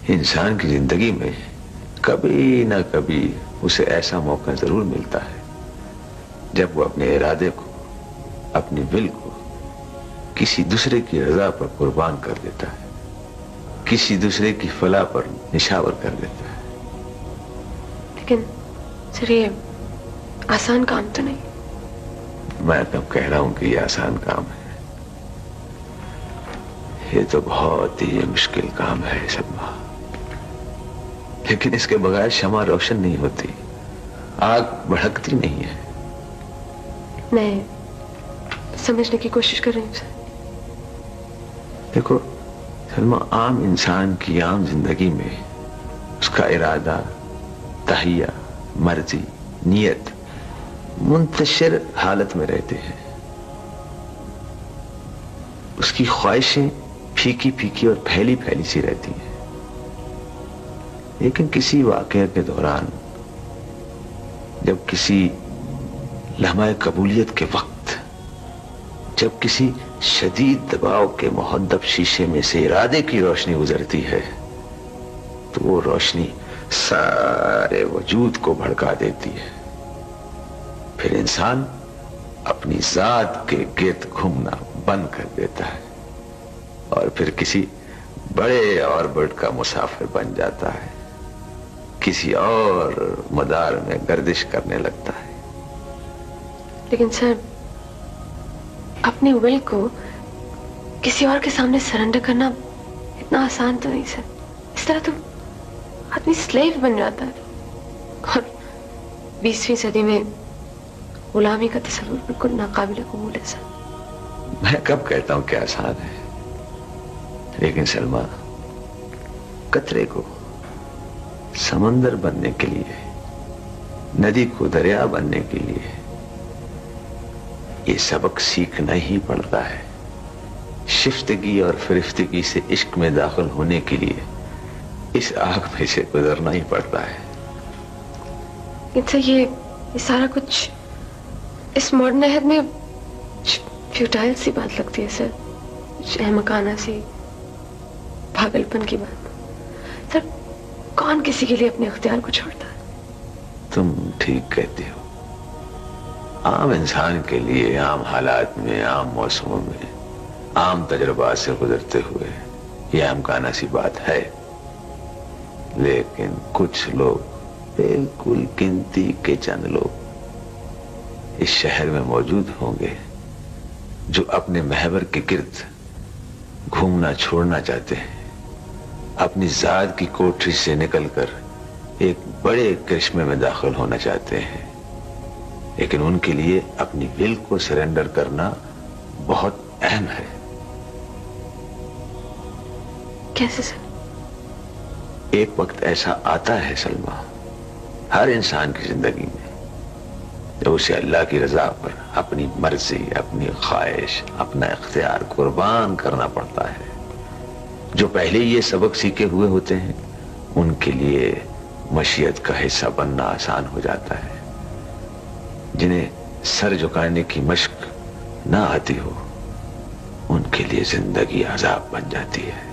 इंसान की जिंदगी में कभी ना कभी उसे ऐसा मौका जरूर मिलता है जब वो अपने इरादे को, अपनी विल को किसी दूसरे की रजा पर कुर्बान कर देता है, किसी दूसरे की फलाह पर निशावर कर देता है। लेकिन सर ये आसान काम तो नहीं। मैं कब कह रहा हूं कि ये आसान काम है, ये तो बहुत ही मुश्किल काम है सलमा। लेकिन इसके बगैर शमा रोशन नहीं होती, आग भड़कती नहीं है। मैं समझने की कोशिश कर रही हूँ सर। देखो सलमा, आम इंसान की आम जिंदगी में उसका इरादा, तहिया, मर्जी, नियत मुंतशिर हालत में रहते हैं। उसकी ख्वाहिशें फीकी फीकी और फैली फैली सी रहती हैं। लेकिन किसी वाकये के दौरान, जब किसी लम्हा कबूलियत के वक्त, जब किसी शदीद दबाव के मुहद्दब शीशे में से इरादे की रोशनी गुजरती है, तो वो रोशनी सारे वजूद को भड़का देती है। फिर इंसान अपनी जात के गिर्द घूमना बंद कर देता है और फिर किसी बड़े ऑर्बिट का मुसाफिर बन जाता है, किसी और मदार में गर्दिश करने लगता है। लेकिन सर, अपनी विल को किसी और के सामने सरेंडर करना इतना आसान तो नहीं सर। इस तरह तो आदमी स्लेव बन जाता है और 20वीं सदी में गुलामी का तस्वुर बिल्कुल नाकाबिल कबूल है सर। मैं कब कहता हूं कि आसान है, लेकिन सलमा, कतरे को समंदर बनने के लिए, नदी को दरिया बनने के लिए ये सबक सीखना ही पड़ता है। शिफ्तगी और फरिश्तगी से इश्क में दाखिल होने के लिए इस आग में से गुजरना ही पड़ता है। इनसे ये सारा कुछ इस मॉडर्न अहद में फ्यूटाइल सी बात लगती है सर, कुछ अहमकाना सी, पागलपन की बात। सर, कौन किसी के लिए अपने इख्तियार को छोड़ता है? तुम ठीक कहती हो। आम इंसान के लिए आम हालात में, आम मौसमों में, आम तजुर्बात से गुजरते हुए यह अहमकाना सी बात है। लेकिन कुछ लोग, बिल्कुल गिनती के चंद लोग इस शहर में मौजूद होंगे जो अपने महवर के गिर्द घूमना छोड़ना चाहते हैं, अपनी जात की कोठरी से निकलकर एक बड़े करिश्मे में दाखिल होना चाहते हैं। लेकिन उनके लिए अपनी विल को सरेंडर करना बहुत अहम है। कैसे सर? एक वक्त ऐसा आता है सलमा, हर इंसान की जिंदगी में, जब उसे अल्लाह की रजा पर अपनी मर्जी, अपनी ख्वाहिश, अपना इख्तियार कुर्बान करना पड़ता है। जो पहले ये सबक सीखे हुए होते हैं, उनके लिए मशीयत का हिस्सा बनना आसान हो जाता है। जिन्हें सर झुकाने की मश्क ना आती हो, उनके लिए जिंदगी अजाब बन जाती है।